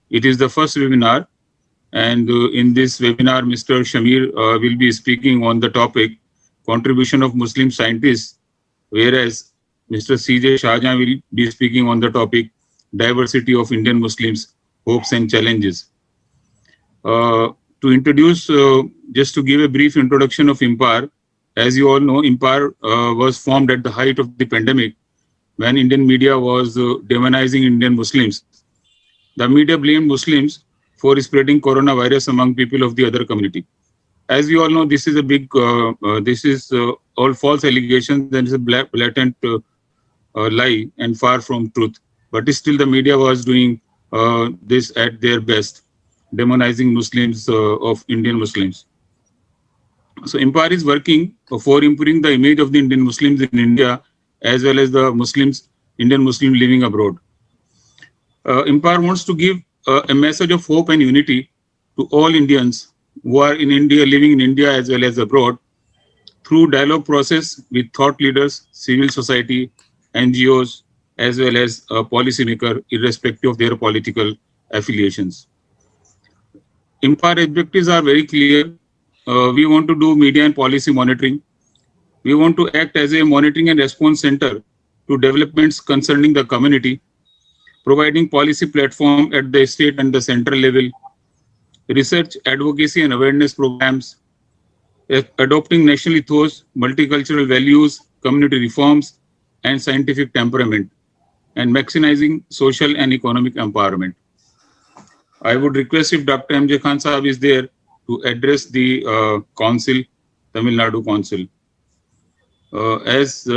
It is the first webinar, and in this webinar, Mr. Shamir will be speaking on the topic contribution of Muslim scientists, whereas Mr. C.J. Shahjahan will be speaking on the topic diversity of Indian Muslims, hopes and challenges. To introduce, just to give a brief introduction of Impar, as you all know, Impar was formed at the height of the pandemic when Indian media was demonizing Indian Muslims. The media blamed Muslims for spreading coronavirus among people of the other community. As we all know, this is a big, this is all false allegations and it's a blatant lie and far from truth. But still the media was doing this at their best, demonizing Muslims of Indian Muslims. So Impar is working for improving the image of the Indian Muslims in India as well as the Muslims, Indian Muslim living abroad. Impar wants to give a message of hope and unity to all Indians who are in India, living in India as well as abroad, through dialogue process with thought leaders, civil society, NGOs, as well as policymakers, irrespective of their political affiliations. Impar objectives are very clear. We want to do media and policy monitoring. We want to act as a monitoring and response center to developments concerning the community, providing policy platform at the state and the central level, research, advocacy and awareness programs, adopting national ethos, multicultural values, community reforms, and scientific temperament, and maximizing social and economic empowerment. I would request if Dr. M.J. Khan Sahab is there to address the Council, Tamil Nadu Council. As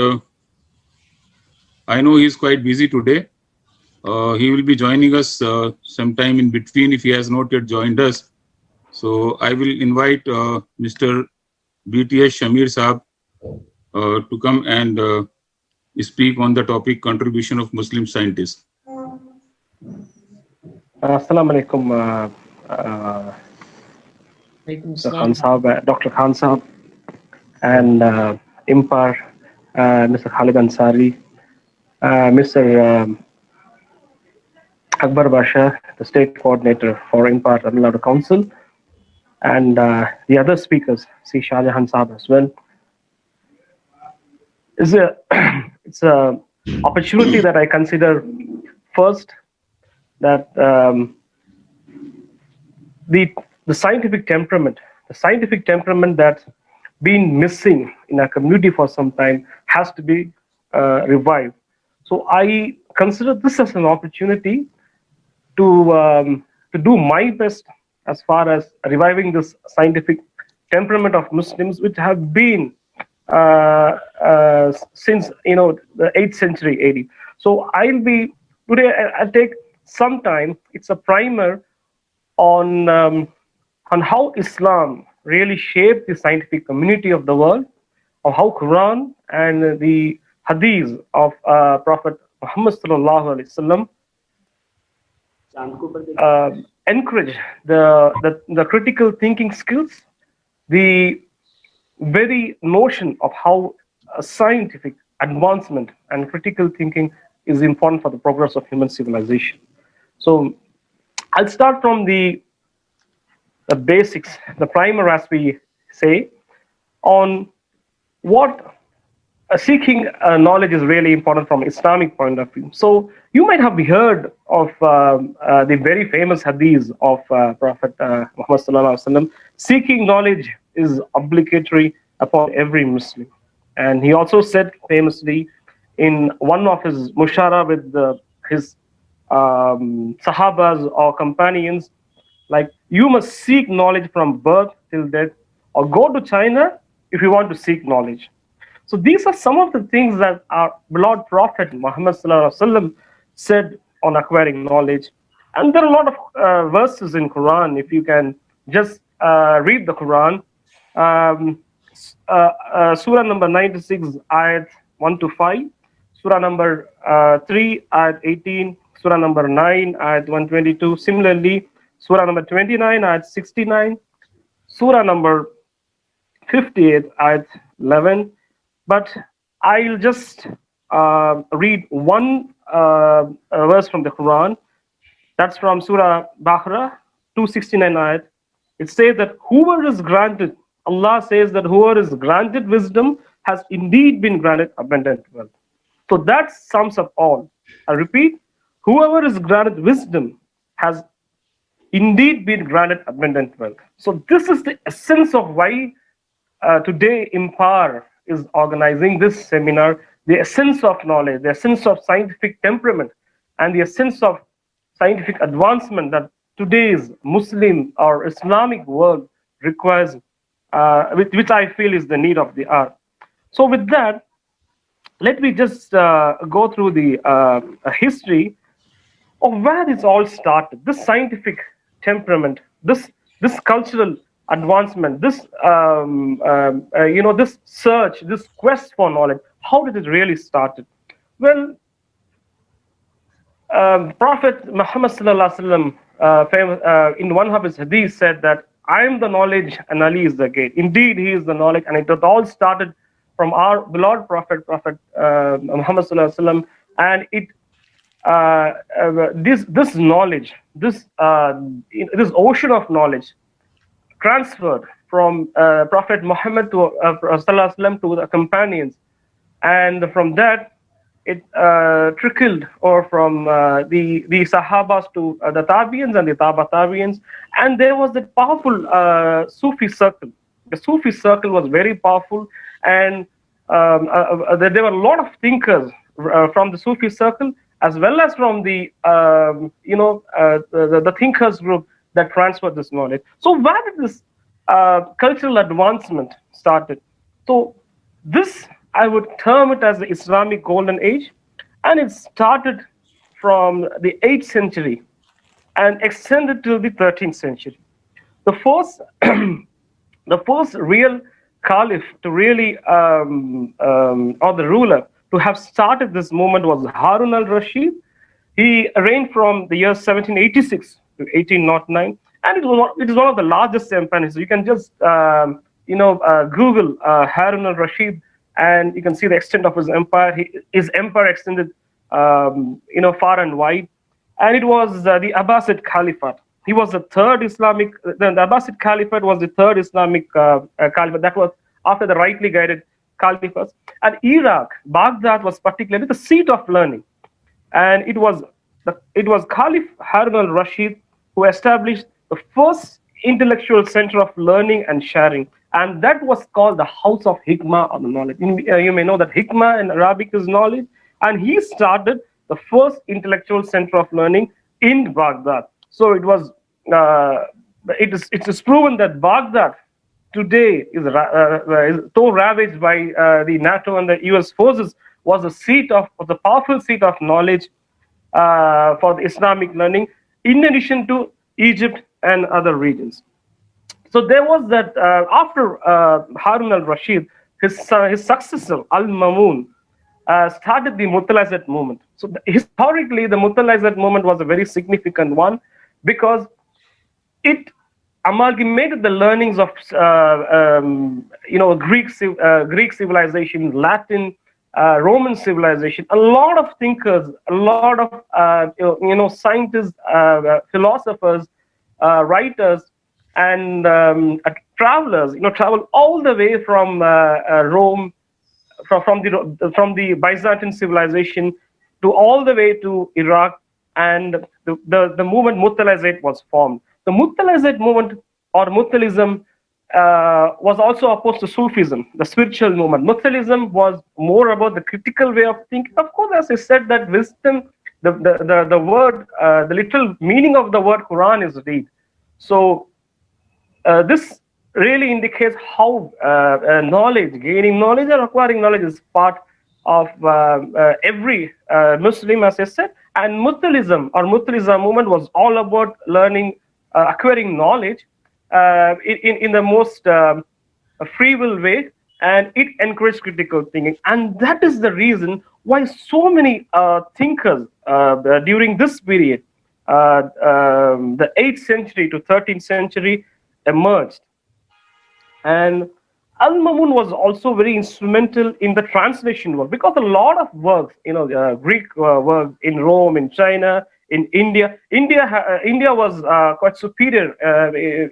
I know he is quite busy today, he will be joining us sometime in between if he has not yet joined us. So I will invite Mr. BTS Shamir Sahab to come and speak on the topic contribution of Muslim scientists. Assalamu alaikum, Dr. Khan Sahab and Impar, Mr. Khalid Ansari, Mr. Akbar Basha, the state coordinator for Impar Tamilnadu Council, and the other speakers, C. Shahjahan Sahab as well. It's a opportunity that I consider first that the scientific temperament that's been missing in our community for some time has to be revived. So I consider this as an opportunity to do my best as far as reviving this scientific temperament of Muslims, which have been since the 8th century AD. So I'll take some time. It's a primer on how Islam really shaped the scientific community of the world, of how Quran and the Hadith of Prophet Muhammad sallallahu alaihi wasallam encourage the critical thinking skills, the very notion of how scientific advancement and critical thinking is important for the progress of human civilization. So I'll start from the basics, the primer, as we say, on what seeking knowledge is really important from Islamic point of view. So you might have heard of the very famous hadith of Prophet Muhammad sallallahu alaihi wasallam. Seeking knowledge is obligatory upon every Muslim. And he also said famously in one of his mushara with his sahabas or companions, like, you must seek knowledge from birth till death, or go to China if you want to seek knowledge. So these are some of the things that our beloved Prophet Muhammad sallallahu alaihi wasallam said on acquiring knowledge. And there are a lot of verses in Quran. If you can just read the Quran, Surah number 96, ayat 1 to 5, Surah number 3, ayat 18, Surah number 9, ayat 122. Similarly, Surah number 29, ayat 69, Surah number 58, ayat 11. But I'll just read one verse from the Quran That's from Surah Baqarah 269 ayat. It says that whoever is granted, Allah says that whoever is granted wisdom has indeed been granted abundant wealth. So that sums up all. I repeat, whoever is granted wisdom has indeed been granted abundant wealth. So this is the essence of why today Impar is organizing this seminar, the essence of knowledge, the essence of scientific temperament, and the essence of scientific advancement that today's Muslim or Islamic world requires, which I feel is the need of the hour. So with that, let me just go through the history of where this all started. This scientific temperament, this cultural advancement, this this search, this quest for knowledge. How did it really started? Well, Prophet Muhammad sallallahu alaihi wasallam, in one of his hadith, said that I am the knowledge and Ali is the gate. Indeed, he is the knowledge, and it all started from our beloved Prophet Muhammad sallallahu alaihi wasallam, and it this knowledge, this ocean of knowledge, transferred from Prophet Muhammad to sallallahu alaihi wasallam to the companions, and from that it trickled, or from the Sahabas to the Tabi'ins and the Tabi'ins, and there was that powerful Sufi circle. The Sufi circle was very powerful, and there were a lot of thinkers from the Sufi circle, as well as from the the thinkers group that transferred this knowledge. So where did this cultural advancement started? So this, I would term it as the Islamic Golden Age, and it started from the 8th century and extended till the 13th century. The first, the first real caliph to really, or the ruler to have started this movement was Harun al-Rashid. He reigned from the year 1786 to 1809, and it is one of the largest empires. So you can just Google Harun al-Rashid, and you can see the extent of his empire. His empire extended far and wide, and it was the Abbasid Caliphate. He was the third Islamic. The Abbasid Caliphate was the third Islamic caliphate. That was after the rightly guided caliphate. And Iraq, Baghdad, was particularly the seat of learning, and it was Caliph Harun al-Rashid who established the first intellectual center of learning and sharing, and that was called the House of Hikmah, or the knowledge. You may know that Hikmah in Arabic is knowledge, and he started the first intellectual center of learning in Baghdad. So it was it is proven that Baghdad today is so ravaged by the NATO and the US forces, was the powerful seat of knowledge for the Islamic learning, in addition to Egypt and other regions. So there was that after Harun al-Rashid, his successor Al-Mamun started the Mutalazat movement. So historically, the Mutalazat movement was a very significant one, because it amalgamated the learnings of Greek civilization, Latin, Roman civilization. A lot of thinkers, a lot of scientists, philosophers, writers, and travelers, traveled all the way from Rome, from the Byzantine civilization, to all the way to Iraq, and the movement Mutalazat was formed. The Mutalazat movement, or Mutalism, was also opposed to Sufism, the spiritual movement. Mutalism was more about the critical way of thinking. Of course, as I said, that wisdom, the word, the literal meaning of the word Quran is read. So this really indicates how knowledge, gaining knowledge or acquiring knowledge, is part of every Muslim, as I said. And Mutalism, or Mutalism movement, was all about learning, acquiring knowledge in the most free will way, and it encouraged critical thinking. And that is the reason why so many thinkers during this period, the 8th century to 13th century, emerged. And Al-Mamun was also very instrumental in the translation work, because a lot of works, Greek works in Rome, in China, in India. India was quite superior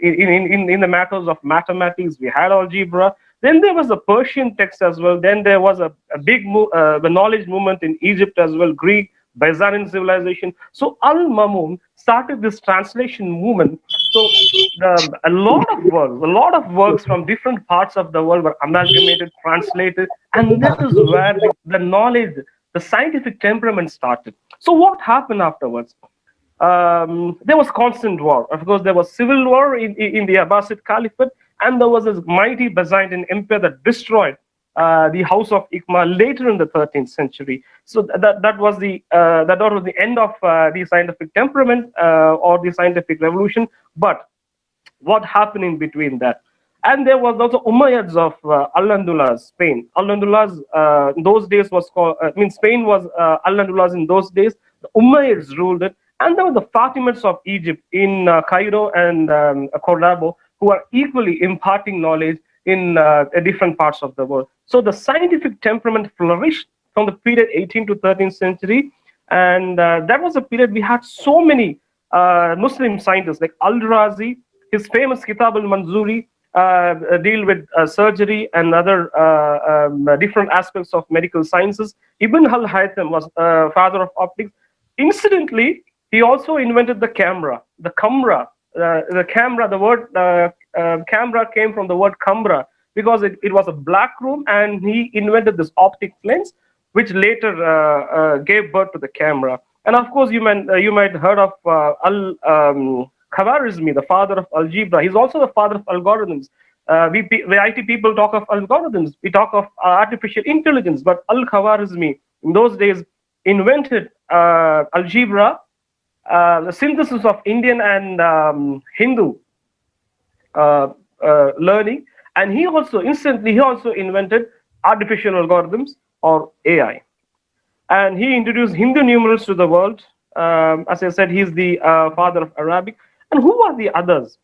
in the matters of mathematics. We had algebra. Then there was the Persian text as well. Then there was a big the knowledge movement in Egypt as well, Greek, Byzantine civilization. So Al-Mamun started this translation movement. So a lot of works from different parts of the world were amalgamated, translated, and that is where the knowledge, the scientific temperament started. So what happened afterwards? There was constant war. Of course, there was civil war in the Abbasid Caliphate, and there was this mighty Byzantine empire that destroyed the house of Ikma later in the 13th century. So that was the end of the scientific temperament or the scientific revolution. But what happened in between that? And there was also Umayyads of Al-Andalus, Spain. Al-Andalus in those days was called, Spain was Al-Andalus in those days. The Umayyads ruled it. And there were the Fatimids of Egypt in Cairo and Cordoba, who are equally imparting knowledge in different parts of the world. So the scientific temperament flourished from the period 18th to 13th century. And that was a period we had so many Muslim scientists like Al-Razi, his famous Kitab al-Manzuri, deal with surgery and other different aspects of medical sciences. Ibn al-Haytham was father of optics. Incidentally, he also invented the camera, the camera. The word camera came from the word camera because it was a black room, and he invented this optic lens, which later gave birth to the camera. And of course, you might heard of Khwarizmi, the father of algebra. He's also the father of algorithms. We IT people talk of algorithms. We talk of artificial intelligence. But Al-Khwarizmi, in those days, invented algebra, the synthesis of Indian and Hindu learning. And he also invented artificial algorithms, or AI. And he introduced Hindu numerals to the world. As I said, he's the father of Arabic. And who are the others?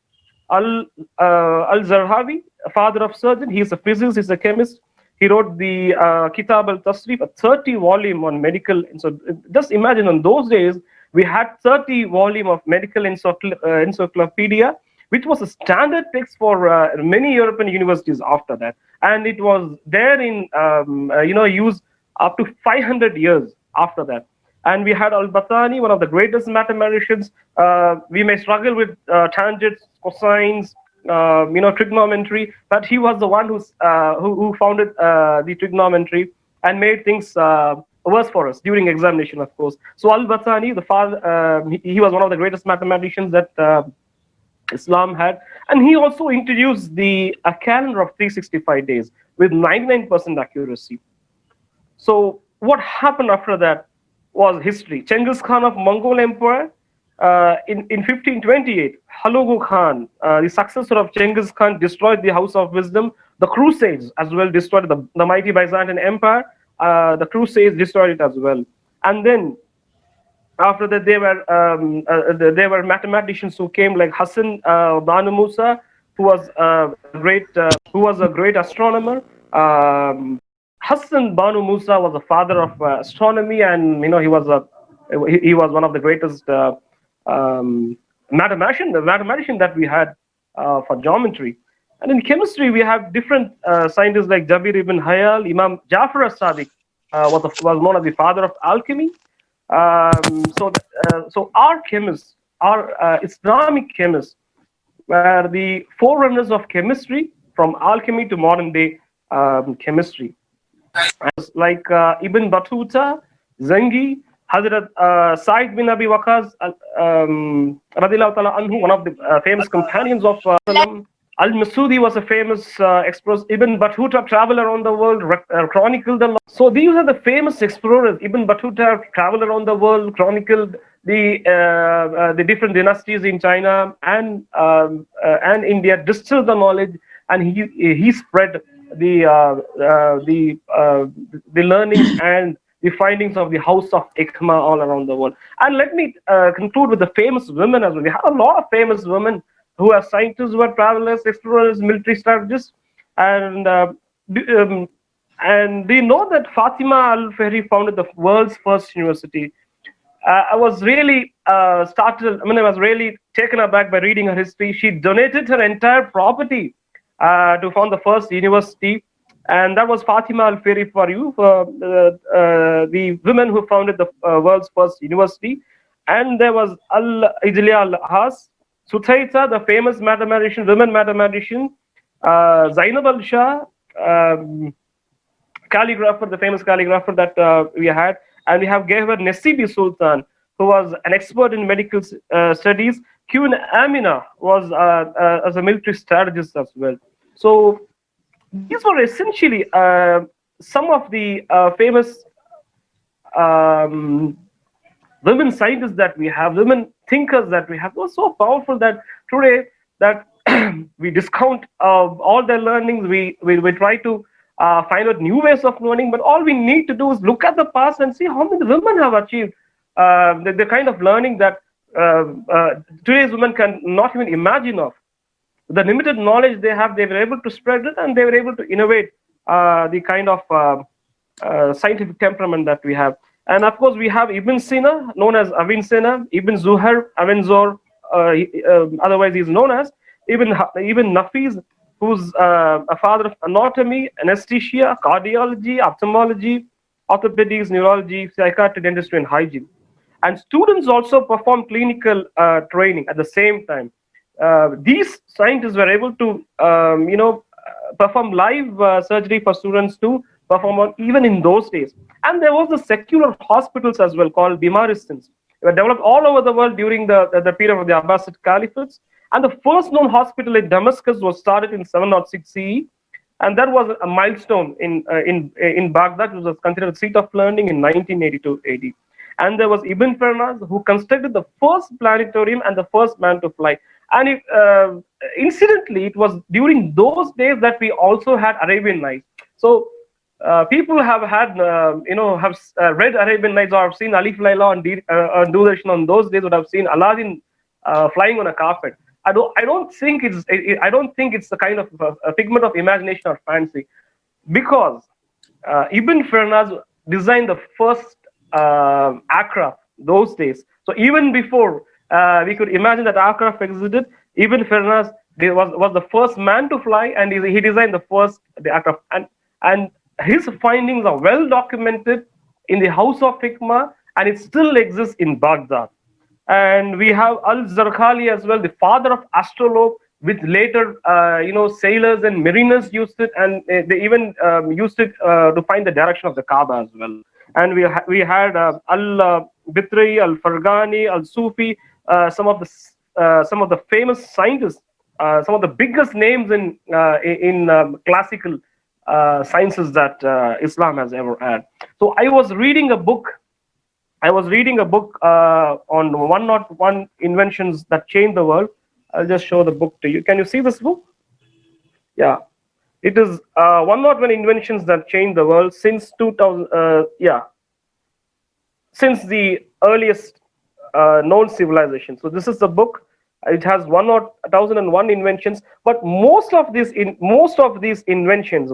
Al-Zarhawi, father of surgeon. He's a physicist, he's a chemist. He wrote the Kitab al-Tasrif, a 30-volume on medical. So just imagine, in those days, we had 30 volume of medical encyclopedia, which was a standard text for many European universities after that. And it was there in use up to 500 years after that. And we had Al-Battani, one of the greatest mathematicians. We may struggle with tangents, cosines, trigonometry, but he was the one who founded the trigonometry and made things worse for us during examination, of course. So Al-Battani, the father, he was one of the greatest mathematicians that Islam had. And he also introduced a calendar of 365 days with 99% accuracy. So what happened after that was history. Genghis Khan of Mongol Empire, in 1528, Hulagu Khan, the successor of Genghis Khan, destroyed the House of Wisdom. The Crusades as well destroyed the mighty Byzantine Empire. The Crusades destroyed it as well. And then after that, there were mathematicians who came, like Hassan Banu Musa, who was a great astronomer. Hassan Banu Musa was the father of astronomy, and he was one of the greatest mathematician that we had for geometry. And in chemistry, we have different scientists like Jabir ibn Hayal. Imam Jafar as-Sadiq was known as the father of alchemy. So our chemists, our Islamic chemists, were the forerunners of chemistry, from alchemy to modern day chemistry. Like Ibn Battuta, Zengi, Hazrat Sa'id bin Abi Waqqas, radiyallahu ta'ala anhu, one of the famous companions of Al-Masudi was a famous explorer. Ibn Battuta traveled around the world, chronicled the. So these are the famous explorers. Ibn Battuta traveled around the world, chronicled the different dynasties in China and India, distilled the knowledge, and he spread the learnings and the findings of the House of Ikma all around the world. And let me conclude with the famous women as well. We have a lot of famous women who are scientists, who are travelers, explorers, military strategists, and do you know that Fatima Al-Fahri founded the world's first university? I was really startled. I was really taken aback by reading her history. She donated her entire property to found the first university, and that was Fatima Al Feri for you, the women who founded the world's first university. And there was Al Ijliya Al Has, Sutaita, the famous mathematician, women mathematician, Zainab Al Shah, calligrapher, the famous calligrapher that we had, and we have Gehwer Nasibi Sultan, who was an expert in medical studies. Queen Amina was as a military strategist as well. So these were essentially some of the famous women scientists that we have, women thinkers that we have. It was so powerful that today that we discount all their learnings. We try to find out new ways of learning, but all we need to do is look at the past and see how many women have achieved the kind of learning that today's women can not even imagine of. The limited knowledge they have, they were able to spread it, and they were able to innovate the kind of scientific temperament that we have. And of course, we have Ibn Sina, known as Avicenna, Ibn Zuhair, Avenzoar, otherwise he is known as Ibn Nafis, who's a father of anatomy, anesthesia, cardiology, ophthalmology, orthopedics, neurology, psychiatry, dentistry, and hygiene. And students also perform clinical training at the same time. These scientists were able to, perform live surgery for students to perform on, even in those days. And there was the secular hospitals as well called Bimaristans. They were developed all over the world during the period of the Abbasid Caliphates. And the first known hospital in Damascus was started in 706 CE. And that was a milestone in Baghdad, which was considered the seat of learning in 1982 AD. And there was Ibn Farnas, who constructed the first planetarium and the first man to fly. And incidentally, it was during those days that we also had Arabian Nights. So people have had, read Arabian Nights or have seen Alif Laila and Doordarshan on those days, would have seen Aladdin flying on a carpet. I don't think it's the kind of a figment of imagination or fancy, because Ibn Farnas designed the first aircraft those days. So even before we could imagine that aircraft existed, Ibn Farnas was the first man to fly, and he designed the aircraft. And his findings are well documented in the House of Hikmah, and it still exists in Baghdad. And we have Al-Zarqali as well, the father of astrolabe, which later, sailors and mariners used it, and they even used it to find the direction of the Kaaba as well. And we had Al-Bitri, Al-Farghani, Al-Sufi, some of the famous scientists, some of the biggest names in classical sciences that Islam has ever had. So I was reading a book on 101 inventions that changed the world. I'll just show the book to you. Can you see this book? Yeah, it is 101 inventions that changed the world since 2000. Since the earliest known civilization. So this is the book. It has 1,001 inventions, but most of these inventions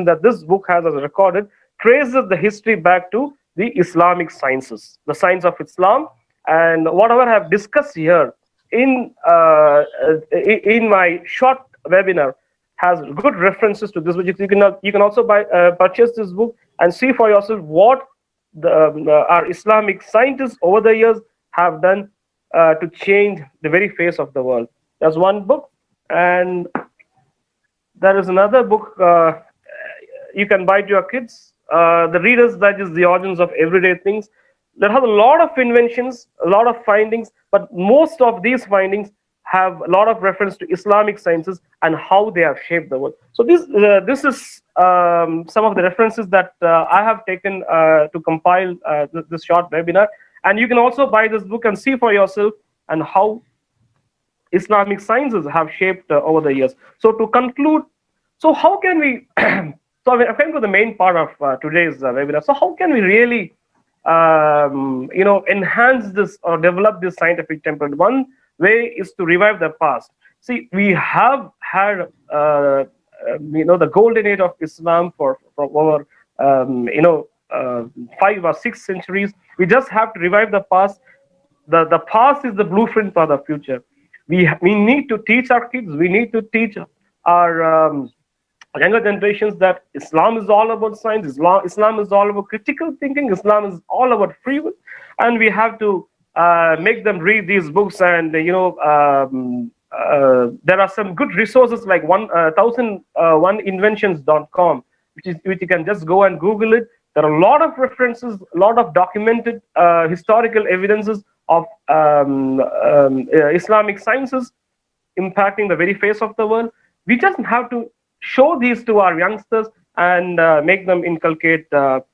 that this book has as recorded traces the history back to the Islamic sciences, the science of Islam. And whatever I have discussed here in my short webinar has good references to this, which you can also purchase this book and see for yourself what our Islamic scientists over the years have done to change the very face of the world. There's one book, and there is another book you can buy to your kids. The Reader's Digest, The Origins of Everyday Things. There have a lot of inventions, a lot of findings, but most of these findings have a lot of reference to Islamic sciences and how they have shaped the world. So this is some of the references that I have taken to compile this short webinar. And you can also buy this book and see for yourself and how Islamic sciences have shaped over the years. So to conclude, so how can we, so I'm coming to the main part of today's webinar. So how can we really, enhance this or develop this scientific temperament? One way is to revive the past. See, we have had, the golden age of Islam for over, 5 or 6 centuries. We just have to revive the past. The past is the blueprint for the future. We need to teach our kids. We need to teach our younger generations that Islam is all about science. Islam is all about critical thinking. Islam is all about free will, and we have to make them read these books. And there are some good resources like 1001inventions.com, which you can just go and Google it. There are a lot of references, a lot of documented historical evidences of Islamic sciences impacting the very face of the world. We just have to show these to our youngsters and make them inculcate our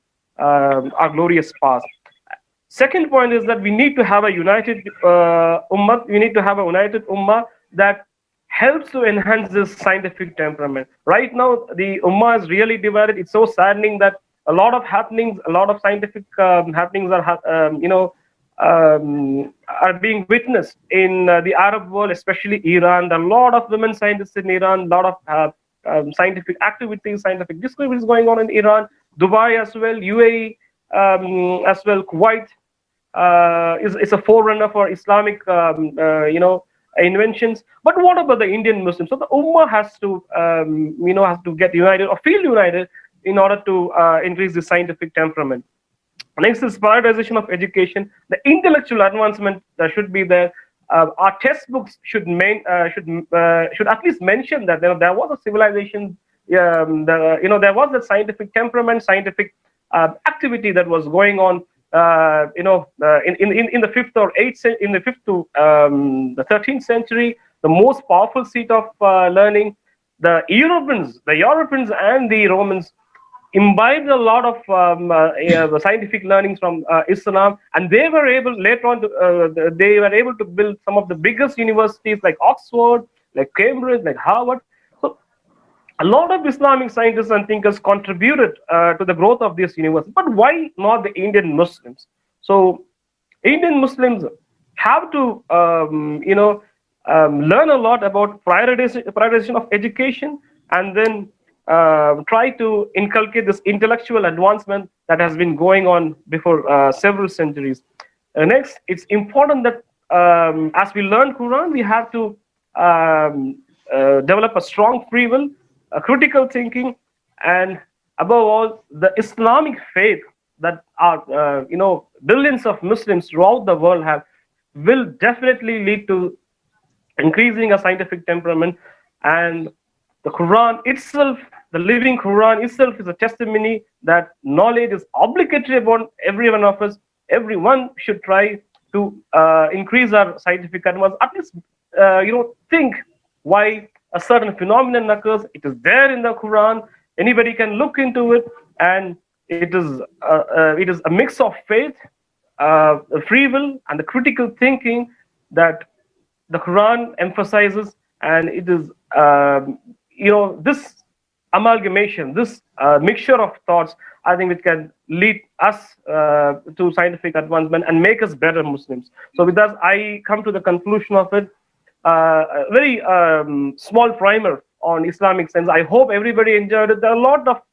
glorious past. Second point is that we need to have a united ummah. We need to have a united ummah that helps to enhance this scientific temperament. Right now, the ummah is really divided. It's so saddening that a lot of happenings, a lot of scientific happenings are being witnessed in the Arab world, especially Iran. There are a lot of women scientists in Iran, a lot of scientific activities, scientific discoveries going on in Iran, Dubai as well, UAE as well, Kuwait is a forerunner for Islamic, inventions. But what about the Indian Muslims? So the Ummah has to, has to get united or feel united in order to increase the scientific temperament. Next is prioritization of education. The intellectual advancement should be there. Our textbooks should at least mention that there was a civilization. There was a scientific temperament, scientific activity that was going on. In the fifth or eighth, in the fifth to the 13th century, the most powerful seat of learning. The Europeans and the Romans imbibed a lot of scientific learnings from Islam, and they were able later on to build some of the biggest universities like Oxford, like Cambridge, like Harvard. So a lot of Islamic scientists and thinkers contributed to the growth of this university. But why not the Indian Muslims? So Indian Muslims have to learn a lot about prioritization of education, and then try to inculcate this intellectual advancement that has been going on before several centuries. Next, it's important that as we learn Quran, we have to develop a strong free will, a critical thinking, and above all, the Islamic faith that our billions of Muslims throughout the world have will definitely lead to increasing a scientific temperament. And the Quran itself, the living Quran itself, is a testimony that knowledge is obligatory upon every one of us. Everyone should try to increase our scientific advance. At least, think why a certain phenomenon occurs. It is there in the Quran. Anybody can look into it, and it is a mix of faith, free will, and the critical thinking that the Quran emphasizes. And it is this amalgamation, this mixture of thoughts, I think it can lead us to scientific advancement and make us better Muslims. So with that, I come to the conclusion of it. A very small primer on Islamic science. I hope everybody enjoyed it. There are a lot of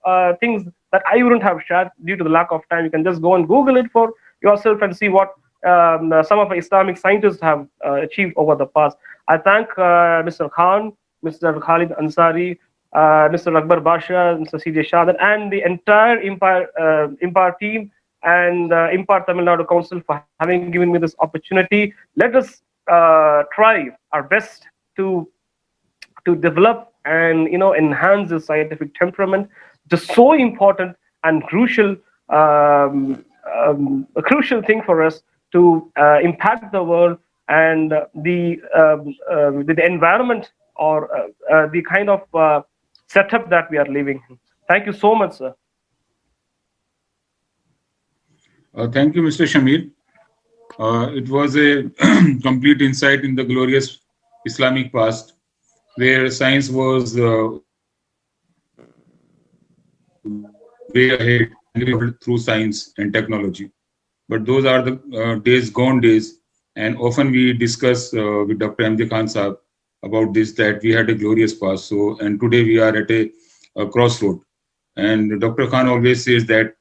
things that I wouldn't have shared due to the lack of time. You can just go and Google it for yourself and see what some of the Islamic scientists have achieved over the past. I thank Mr. Khan, Mr. Khalid Ansari, Mr. Akbar Basha, Mr. CJ Shadan, and the entire Impar team and Impar Tamilnadu Council for having given me this opportunity. Let us try our best to develop and enhance the scientific temperament. It is so important and crucial, a crucial thing for us to impact the world and the environment or the kind of setup that we are living in. Thank you so much, sir. Thank you, Mr. Shamir. It was a complete insight in the glorious Islamic past, where science was way ahead through science and technology. But those are the gone days. And often we discuss with Dr. M.J. Khan Sahab about this, that we had a glorious past. So, and today we are at a crossroad. And Dr. Khan always says that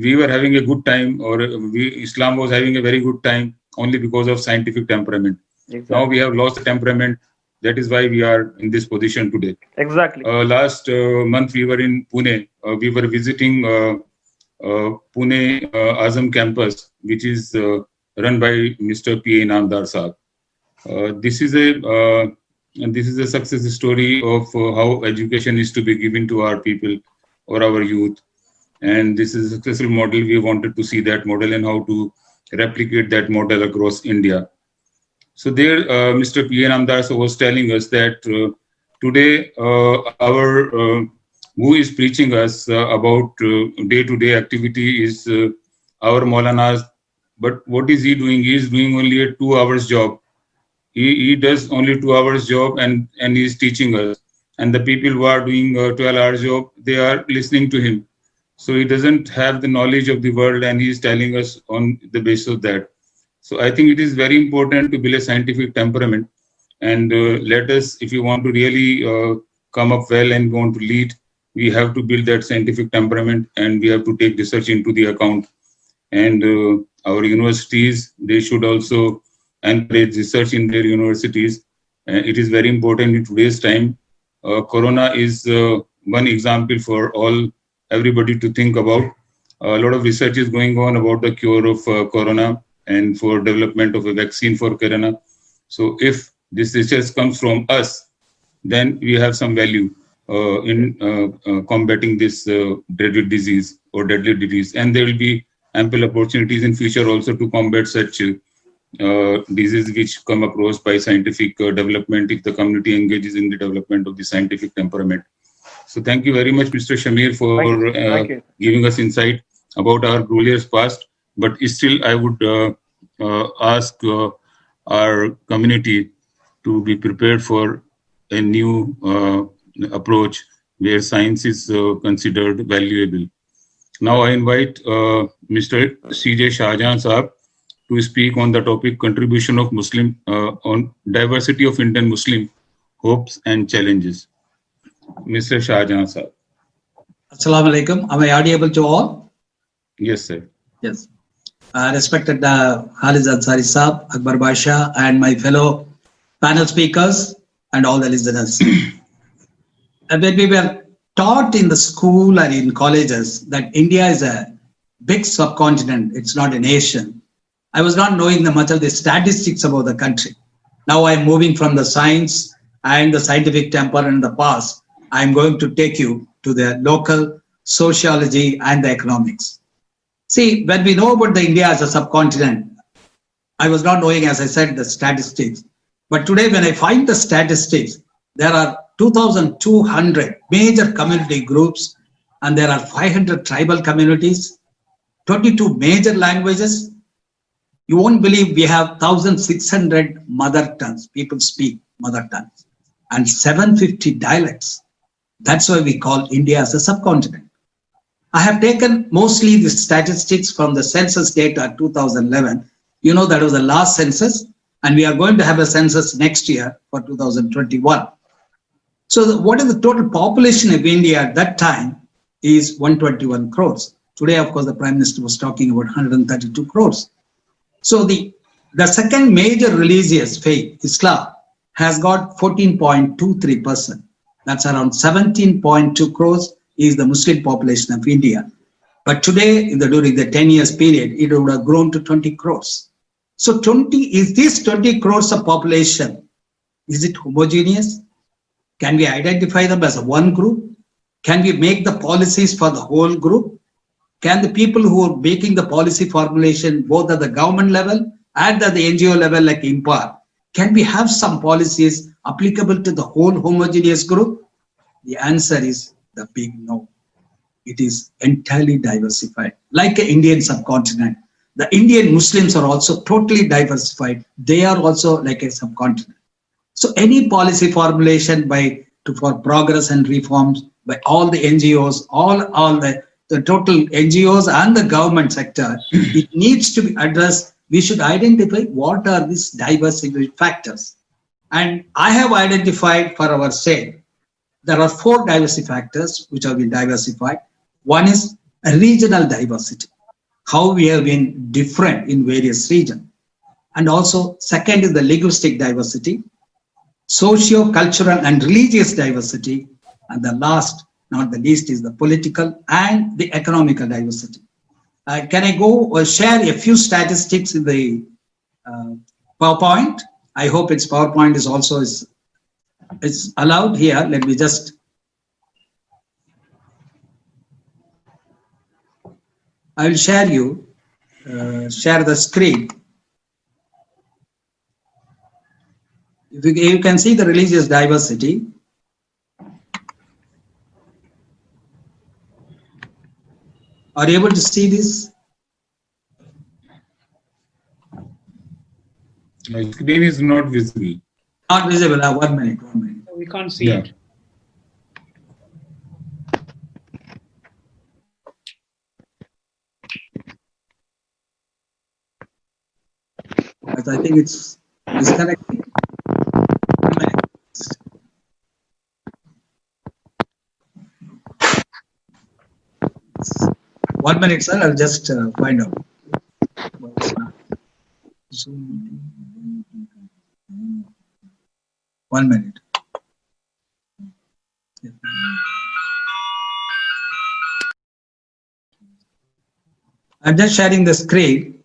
we were having a good time, or Islam was having a very good time only because of scientific temperament. Exactly. Now we have lost the temperament. That is why we are in this position today. Exactly. Last month we were in Pune. We were visiting Pune Azam campus, which is run by Mr. P. A. Namdar Saab. This is a success story of how education is to be given to our people or our youth. And this is a successful model. We wanted to see that model and how to replicate that model across India. So there, Mr. P. N. Amdas was telling us that today who is preaching us about day-to-day activity is our Maulanas. But what is he doing? He is doing only a 2 hours job. He does only 2 hours job and he is teaching us. And the people who are doing 12 hours job, they are listening to him. So he doesn't have the knowledge of the world and he is telling us on the basis of that. So I think it is very important to build a scientific temperament, and let us, if you want to really come up well and want to lead, we have to build that scientific temperament and we have to take research into the account. And our universities, they should also encourage research in their universities. It is very important in today's time. Corona is one example for everybody to think about. A lot of research is going on about the cure of corona and for development of a vaccine for corona. So if this research comes from us, then we have some value in combating this dreaded disease or deadly disease. And there will be ample opportunities in future also to combat such diseases which come across by scientific development if the community engages in the development of the scientific temperament. So thank you very much, Mr. Shamir, for giving us insight about our glorious past. But still, I would ask our community to be prepared for a new approach where science is considered valuable. Now I invite Mr. C.J. Shahjahan Saab to speak on the topic contribution of Muslim on diversity of Indian Muslim hopes and challenges. Mr. Shahjahan Saab. Assalamu alaikum. Am I audible to all? Yes, sir. Yes. Respected Halis Ansari Saab, Akbar Basha, and my fellow panel speakers and all the listeners. When we were taught in the school and in colleges that India is a big subcontinent, it's not a nation, I was not knowing much of the statistics about the country. Now I'm moving from the science and the scientific temper in the past. I'm going to take you to the local sociology and the economics. See, when we know about the India as a subcontinent, I was not knowing, as I said, the statistics. But today, when I find the statistics, there are 2,200 major community groups, and there are 500 tribal communities, 22 major languages. You won't believe we have 1,600 mother tongues. People speak mother tongues, and 750 dialects. That's why we call India as a subcontinent. I have taken mostly the statistics from the census data 2011. You know, that was the last census, and we are going to have a census next year for 2021. So what is the total population of India at that time is 121 crores. Today, of course, the Prime Minister was talking about 132 crores. So the second major religious faith, Islam, has got 14.23%. That's around 17.2 crores is the Muslim population of India. But today, during the 10 years period, it would have grown to 20 crores. So is this 20 crores of population, is it homogeneous? Can we identify them as one group? Can we make the policies for the whole group? Can the people who are making the policy formulation, both at the government level and at the NGO level like Impar, can we have some policies applicable to the whole homogeneous group? The answer is the big no. It is entirely diversified. Like an Indian subcontinent, the Indian Muslims are also totally diversified. They are also like a subcontinent. So any policy formulation for progress and reforms by all the NGOs, all the total NGOs and the government sector, it needs to be addressed. We should identify what are these diversity factors. And I have identified for our sake, there are 4 diversity factors which have been diversified. One is regional diversity, how we have been different in various regions. And also, second is the linguistic diversity, socio-cultural and religious diversity, and the last, not the least, is the political and the economical diversity. Can I go or share a few statistics in the PowerPoint? I hope its PowerPoint is also is allowed here. Let me just. I will share the screen. If you can see the religious diversity. Are you able to see this? My screen is not visible. Not visible. 1 minute. We can't see it. I think it's disconnected. 1 minute. 1 minute, sir. I'll just find out. 1 minute. I'm just sharing the screen.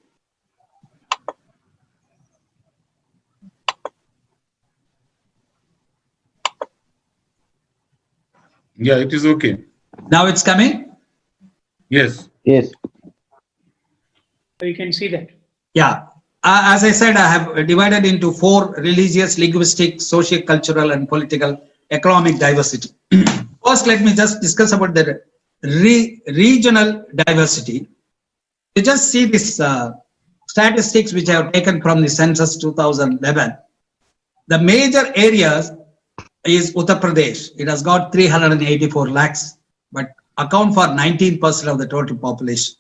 Yeah, it is okay. Now it's coming? Yes. Yes. So you can see that. Yeah. As I said, I have divided into 4: religious, linguistic, socio-cultural, and political, economic diversity. First, let me just discuss about the regional diversity. You just see this statistics which I have taken from the census 2011. The major areas is Uttar Pradesh. It has got 384 lakhs, but account for 19% of the total population.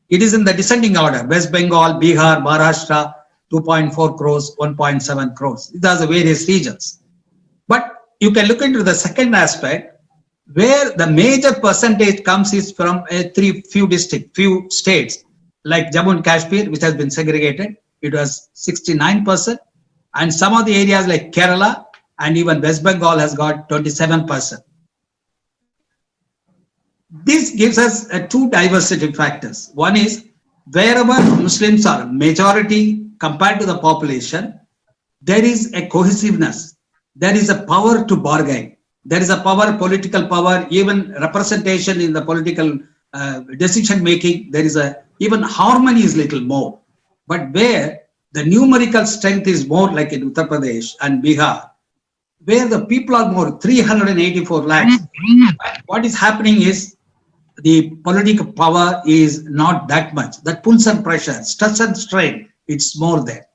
It is in the descending order: West Bengal, Bihar, Maharashtra, 2.4 crores, 1.7 crores. These are the various regions. But you can look into the second aspect, where the major percentage comes is from few states, like Jammu and Kashmir, which has been segregated. It was 69%. And some of the areas like Kerala and even West Bengal has got 27%. This gives us two diversity factors. One is, wherever Muslims are majority compared to the population, there is a cohesiveness. There is a power to bargain. There is a power, political power, even representation in the political decision making. There is even harmony is little more. But where the numerical strength is more, like in Uttar Pradesh and Bihar, where the people are more, 384 lakhs. What is happening is, the political power is not that much. That pulls and pressure, stress and strain, it's more there.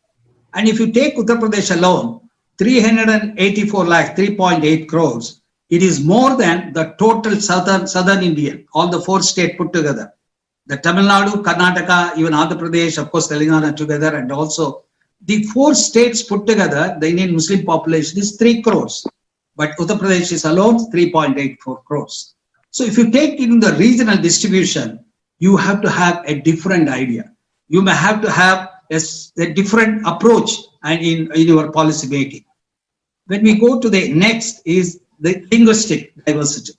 And if you take Uttar Pradesh alone, 384 lakhs, 3.8 crores, it is more than the total southern India, all the 4 states put together. The Tamil Nadu, Karnataka, even Andhra Pradesh, of course, Telangana together, and also the 4 states put together, the Indian Muslim population is 3 crores. But Uttar Pradesh is alone 3.84 crores. So if you take in the regional distribution, you have to have a different idea. You may have to have a different approach and in your policy making. When we go to the next is the linguistic diversity.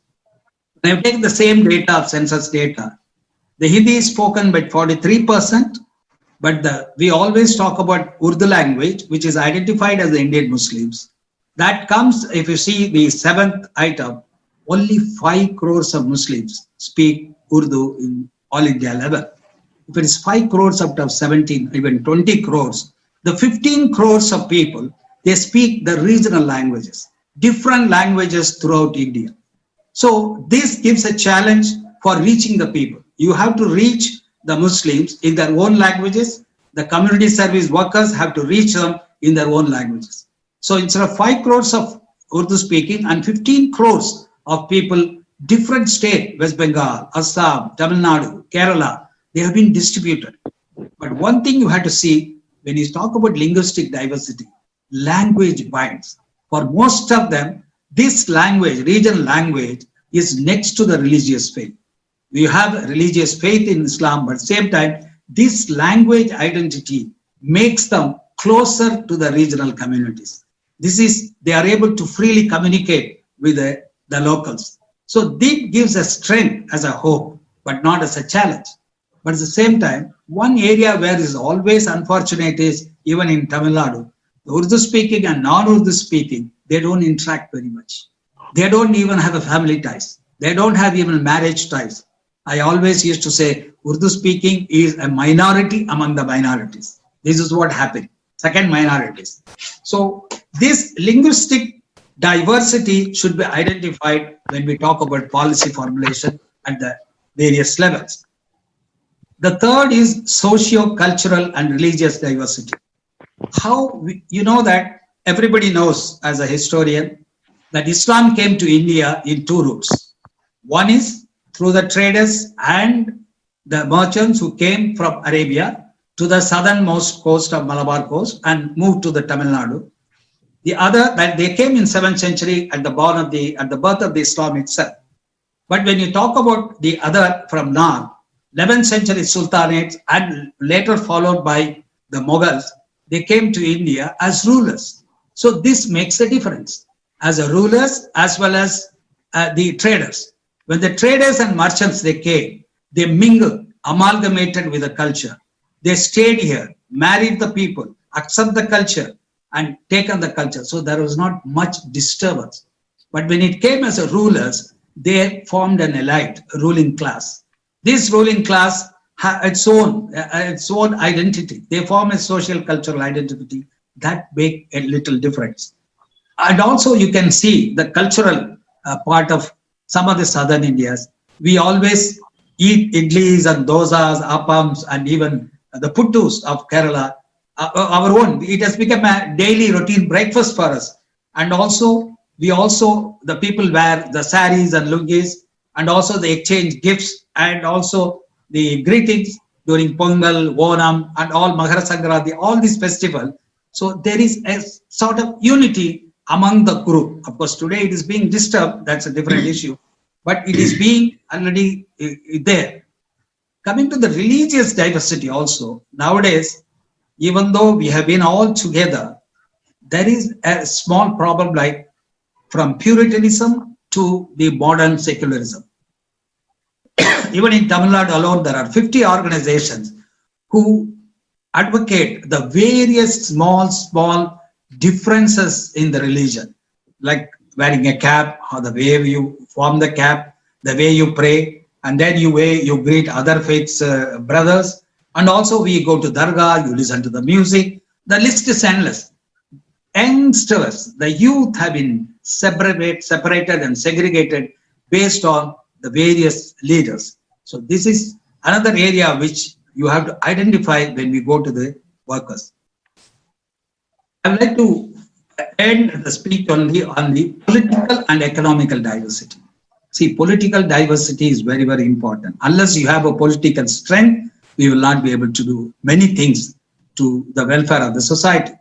When I take the same data of census data, the Hindi is spoken by 43%, but we always talk about Urdu language, which is identified as the Indian Muslims. That comes, if you see the 7th item, only 5 crores of Muslims speak Urdu in all India level. If it is 5 crores out of 17, even 20 crores, the 15 crores of people, they speak the regional languages, different languages throughout India. So this gives a challenge for reaching the people. You have to reach the Muslims in their own languages. The community service workers have to reach them in their own languages. So instead of 5 crores of Urdu speaking and 15 crores of people, different state, West Bengal, Assam, Tamil Nadu, Kerala, they have been distributed. But one thing you have to see, when you talk about linguistic diversity, language binds. For most of them, this language, regional language, is next to the religious faith. We have religious faith in Islam, but at the same time, this language identity makes them closer to the regional communities. They are able to freely communicate with the locals. So this gives a strength as a hope, but not as a challenge. But at the same time, one area where is always unfortunate is even in Tamil Nadu, the Urdu speaking and non-Urdu speaking, they don't interact very much. They don't even have a family ties. They don't have even marriage ties. I always used to say Urdu speaking is a minority among the minorities. This is what happened. Second, minorities. So this linguistic diversity should be identified when we talk about policy formulation at the various levels. The third is socio-cultural and religious diversity. You know that everybody knows as a historian that Islam came to India in two routes. One is through the traders and the merchants who came from Arabia to the southernmost coast of Malabar coast and moved to the Tamil Nadu. The other, that they came in 7th century at the birth of the Islam itself. But when you talk about the other from north, 11th century sultanates and later followed by the Mughals, they came to India as rulers. So this makes a difference as a rulers as well as the traders. When the traders and merchants they came, they mingled, amalgamated with the culture. They stayed here, married the people, accept the culture and taken the culture. So there was not much disturbance. But when it came as a rulers, they formed an elite, a ruling class. This ruling class had its own identity. They form a social cultural identity that make a little difference. And also you can see the cultural part of some of the southern Indias. We always eat idlis and dosas, appams, and even the puttus of Kerala, our own. It has become a daily routine breakfast for us. And also, the people wear the saris and lungis, and also they exchange gifts, and also the greetings during Pongal, Onam, and all Makara Sankranti, all these festivals. So there is a sort of unity among the group. Of course, today it is being disturbed. That's a different issue. But it is being already there. Coming to the religious diversity also, nowadays, even though we have been all together, there is a small problem like from Puritanism to the modern secularism. Even in Tamil Nadu alone, there are 50 organizations who advocate the various small differences in the religion, like wearing a cap, or the way you form the cap, the way you pray, and then you greet other faiths brothers. And also we go to Dargah, you listen to the music. The list is endless. Youngsters, the youth have been separated and segregated based on the various leaders. So this is another area which you have to identify when we go to the workers. I would like to end the speech only on the political and economical diversity. See, political diversity is very, very important. Unless you have a political strength, we will not be able to do many things to the welfare of the society.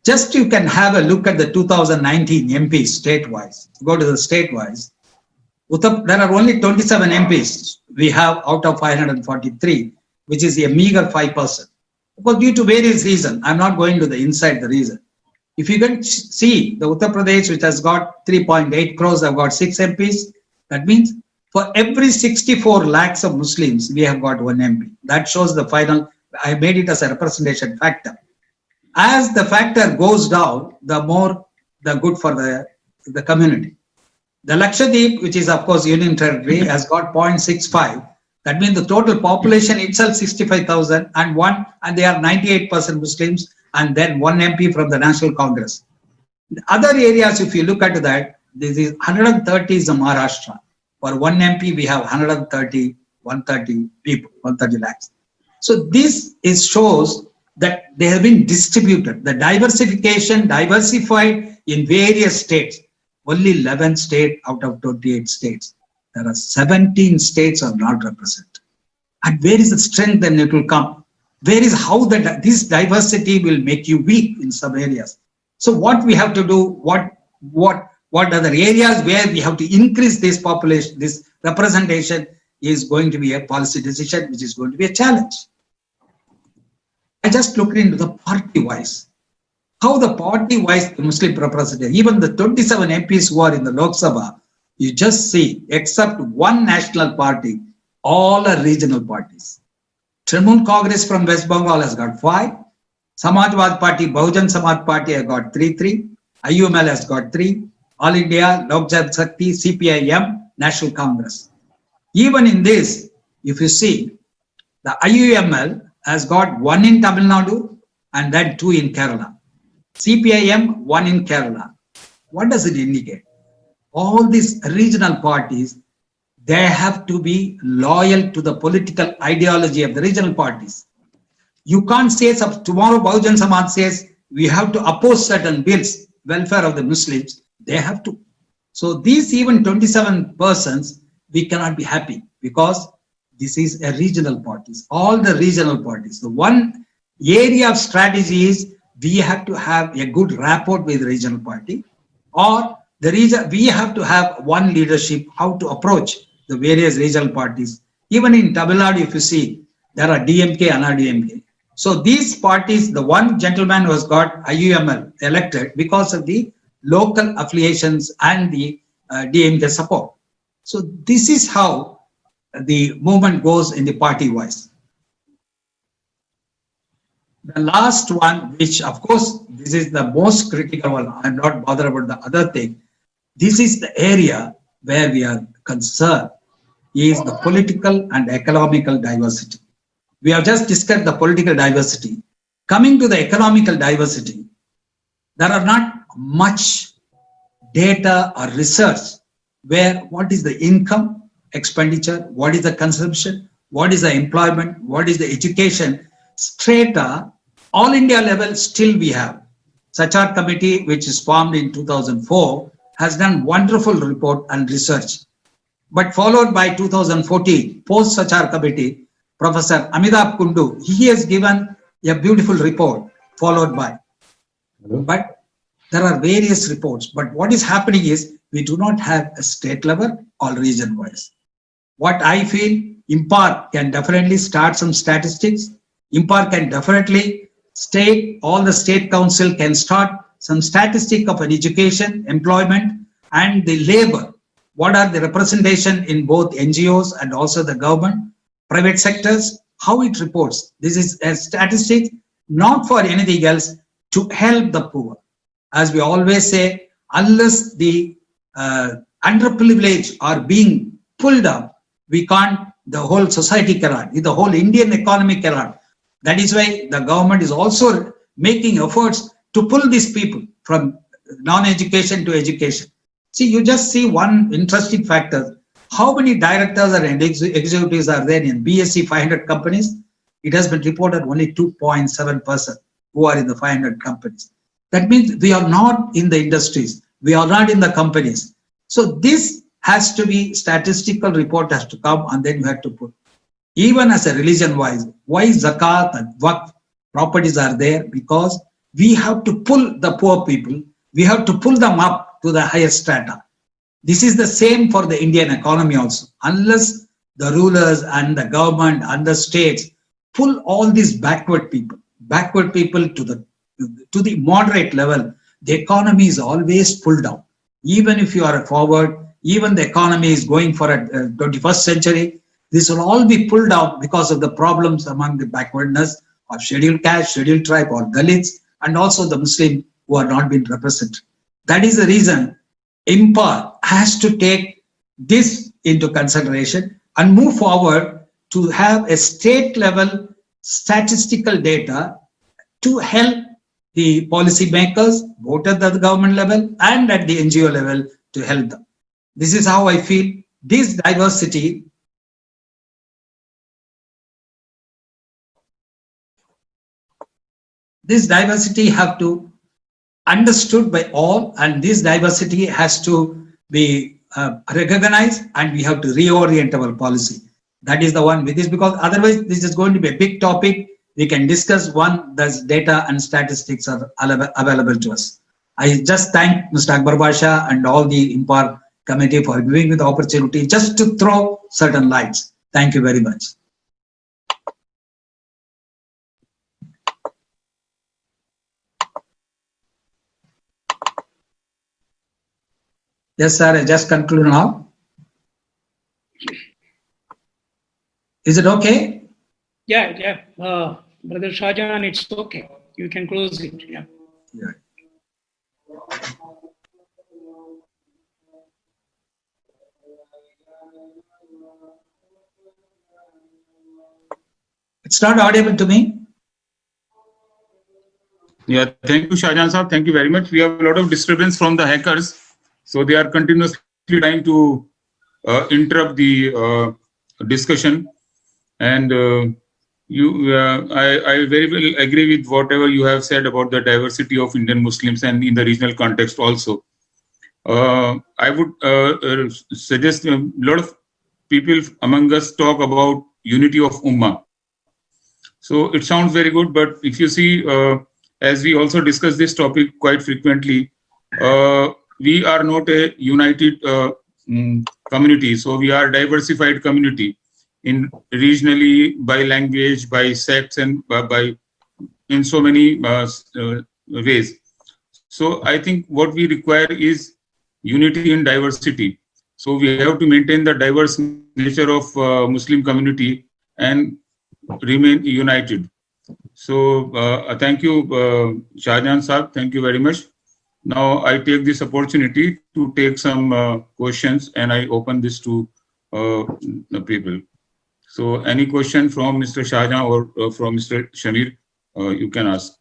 Just you can have a look at the 2019 MPs state-wise. Go to the state-wise. There are only 27 MPs we have out of 543, which is a meager 5%. Because due to various reasons, I'm not going to the inside the reason. If you can see the Uttar Pradesh, which has got 3.8 crores, have got 6 MPs. That means for every 64 lakhs of Muslims, we have got 1 MP. That shows the final. I made it as a representation factor. As the factor goes down, the more the good for the community. The Lakshadweep, which is of course Union Territory, has got 0.65. That means the total population itself 65,000 and they are 98% Muslims, and then 1 MP from the National Congress. The other areas, if you look at that, this is 130 is the Maharashtra. For 1 MP, we have 130 people, 130 lakhs. So this shows that they have been distributed. The diversified in various states. Only 11 states out of 28 states. There are 17 states are not represented. And where is the strength then it will come? Where is how this diversity will make you weak in some areas? So what we have to do, what are the areas where we have to increase this population, this representation is going to be a policy decision, which is going to be a challenge. I just looked into the party-wise. How the party-wise the Muslim representative, even the 27 MPs who are in the Lok Sabha, you just see, except one national party, all are regional parties. Trinamool Congress from West Bengal has got 5. Samajwad Party, Bahujan Samaj Party has got 3. IUML has got 3. All India, Lok Jan Shakti, CPIM, National Congress. Even in this, if you see, the IUML has got 1 in Tamil Nadu and then 2 in Kerala. CPIM, 1 in Kerala. What does it indicate? All these regional parties, they have to be loyal to the political ideology of the regional parties. You can't say tomorrow Bahujan Samaj says we have to oppose certain bills, welfare of the Muslims. They have to. So these even 27 persons, we cannot be happy because this is a regional parties. All the regional parties. The one area of strategy is we have to have a good rapport with the regional party, or the region we have to have one leadership how to approach the various regional parties. Even in Tamil Nadu, if you see, there are DMK and RDMK. So these parties, the one gentleman who has got IUML elected because of the local affiliations and the DMK support. So this is how the movement goes in the party-wise. The last one, which of course, this is the most critical one. I'm not bothered about the other thing. This is the area where we are concerned, is the political and economical diversity. We have just discussed the political diversity. Coming to the economical diversity, there are not much data or research where what is the income, expenditure, what is the consumption, what is the employment, what is the education, strata, all India level still we have. Sachar committee, which is formed in 2004, has done wonderful report and research. But followed by 2014, post Sachar committee, Professor Amitabh Kundu, he has given a beautiful report followed by. But there are various reports. But what is happening is we do not have a state level or region wise. What I feel, Impar can definitely start some statistics. Impar can definitely all the state council can start some statistic of an education, employment, and the labor. What are the representation in both NGOs and also the government, private sectors, how it reports. This is a statistic, not for anything else, to help the poor. As we always say, unless the underprivileged are being pulled up, we can't, the whole society cannot, the whole Indian economy cannot. That is why the government is also making efforts to pull these people from non-education to education. See, you just see one interesting factor. How many directors and executives are there in BSE 500 companies? It has been reported only 2.7% who are in the 500 companies. That means we are not in the industries. We are not in the companies. So this has to be, statistical report has to come, and then you have to put. Even as a religion-wise, why zakat and waqf properties are there? Because we have to pull the poor people. We have to pull them up to the higher strata. This is the same for the Indian economy also. Unless the rulers and the government and the states pull all these backward people to the moderate level, the economy is always pulled down. Even if you are forward, even the economy is going for a 21st century, this will all be pulled out because of the problems among the backwardness of scheduled caste, scheduled tribe, or Dalits, and also the Muslim who are not being represented. That is the reason Impar has to take this into consideration and move forward to have a state level statistical data to help the policy makers, both at the government level and at the NGO level, to help them. This is how I feel. This diversity have to understood by all, and this diversity has to be recognized, and we have to reorient our policy. That is the one with this, because otherwise this is going to be a big topic. We can discuss one, thus data and statistics are available to us. I just thank Mr. Akbar Basha and all the Impar committee for giving me the opportunity just to throw certain lights. Thank you very much. Yes, sir. I just conclude now. Is it okay? Yeah. Brother Shahjahan, it's okay. You can close it. Yeah. Yeah. It's not audible to me. Yeah, thank you, Shahjahan Sahab. Thank you very much. We have a lot of disturbance from the hackers. So they are continuously trying to interrupt the discussion. And I very well agree with whatever you have said about the diversity of Indian Muslims and in the regional context also. I would suggest a lot of people among us talk about unity of Ummah. So it sounds very good, but if you see, as we also discuss this topic quite frequently, we are not a united community. So we are a diversified community in regionally, by language, by sects, and by in so many ways. So I think what we require is unity in diversity. So we have to maintain the diverse nature of Muslim community and remain united. So thank you, Shahjahan Saab. Thank you very much. Now I take this opportunity to take some questions, and I open this to the people. So any question from Mr. Shahjahan or from Mr. Shamir, you can ask.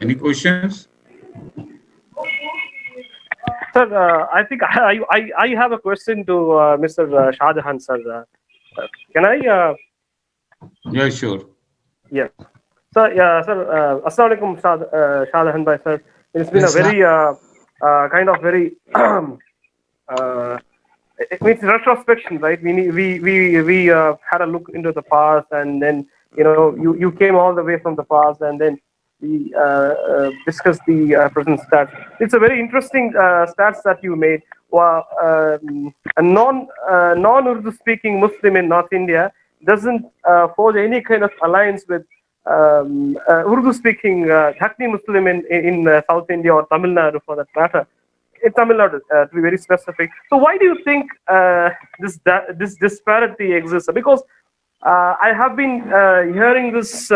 Any questions? Sir, I think I have a question to Mr. Shahjahan, sir. Can I? Yeah, sure. Yes. Sir, Assalamu alaikum, Shahjahan bhai, sir. It's been Yes, a very kind of very it's retrospection, right? We had a look into the past, and then you came all the way from the past, and then we discussed the present stats. It's a very interesting stats that you made. Well, a non-Urdu speaking Muslim in North India doesn't forge any kind of alliance with Urdu speaking Haqqani Muslim in South India or Tamil Nadu for that matter. In Tamil Nadu, to be very specific. So why do you think this disparity exists? Because I have been hearing this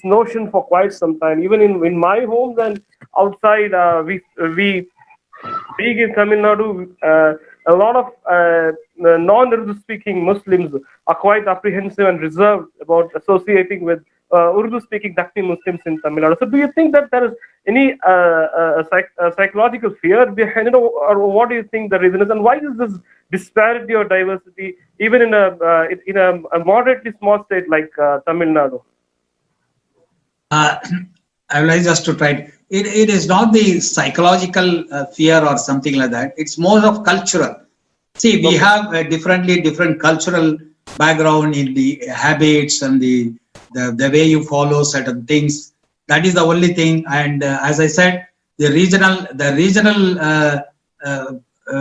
notion for quite some time, even in my homes and outside. We being in Tamil Nadu, a lot of non-Urdu speaking Muslims are quite apprehensive and reserved about associating with Urdu speaking Dakhni Muslims in Tamil Nadu. So do you think that there is any psychological fear behind it, or what do you think the reason is, and why is this disparity or diversity even in a moderately small state like Tamil Nadu? I would like just to try. It is not the psychological fear or something like that. It's more of cultural. See, we have a different cultural background in the habits and the way you follow certain things. That is the only thing. And as I said, the regional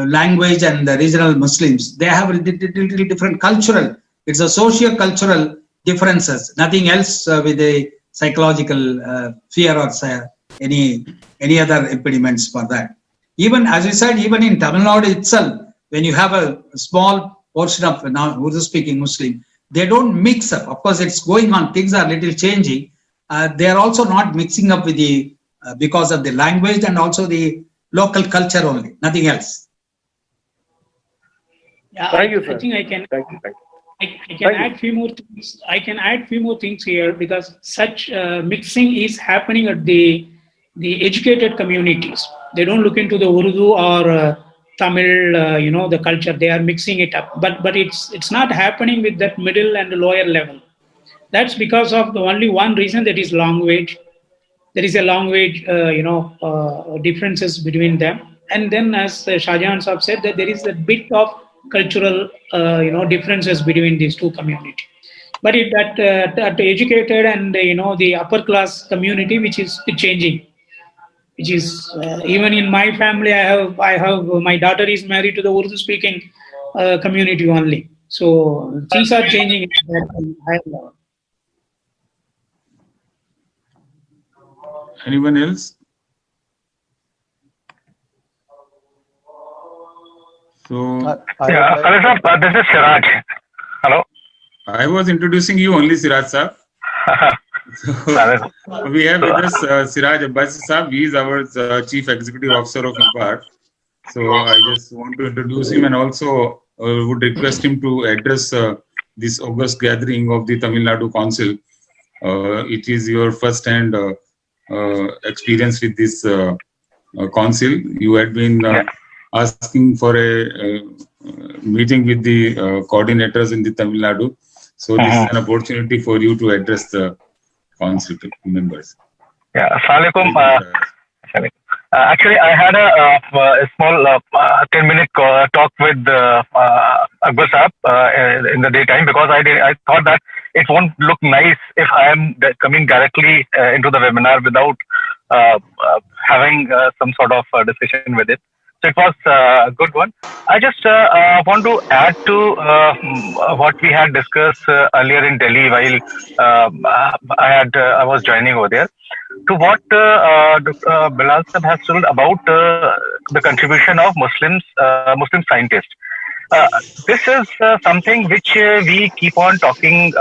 language and the regional Muslims, they have a little different cultural. It's a socio-cultural differences. Nothing else with the psychological fear or any other impediments for that. Even as I said, even in Tamil Nadu itself, when you have a small portion of non-Urdu-speaking Muslim, they don't mix up. Of course, it's going on. Things are little changing. They are also not mixing up with the because of the language and also the local culture only. Nothing else. Yeah, Thank you, sir. I think I can. Thank you. I can add few more things. I can add few more things here, because such mixing is happening at the educated communities. They don't look into the Urdu or Tamil, the culture. They are mixing it up, but it's not happening with that middle and the lower level. That's because of the only one reason, that is language. There is a language, differences between them, and then as Shahjahan Saab said, that there is a bit of cultural, differences between these two communities. But that educated and the upper class community, which is changing, which is even in my family. I have my daughter is married to the Urdu speaking community only. So things are changing at that higher level. Anyone else? So This is Siraj. Hello. I was introducing you only, Siraj sir. So, we have with us Siraj Abbasi Saab. He is our Chief Executive Officer of Impar. So I just want to introduce him and also would request him to address this August gathering of the Tamil Nadu Council. It is your first-hand experience with this council. You had been asking for a meeting with the coordinators in the Tamil Nadu. So this is an opportunity for you to address the council members. Yeah, Assalamualaikum. Actually, I had a small 10-minute talk with Akbar Saab in the daytime, because I thought that it won't look nice if I am coming directly into the webinar without having some sort of discussion with it. So it was a good one. I just want to add to what we had discussed earlier in Delhi while I was joining over there, to what Dr. Bilal Sahab has told about the contribution of Muslim scientists. This is something which we keep on talking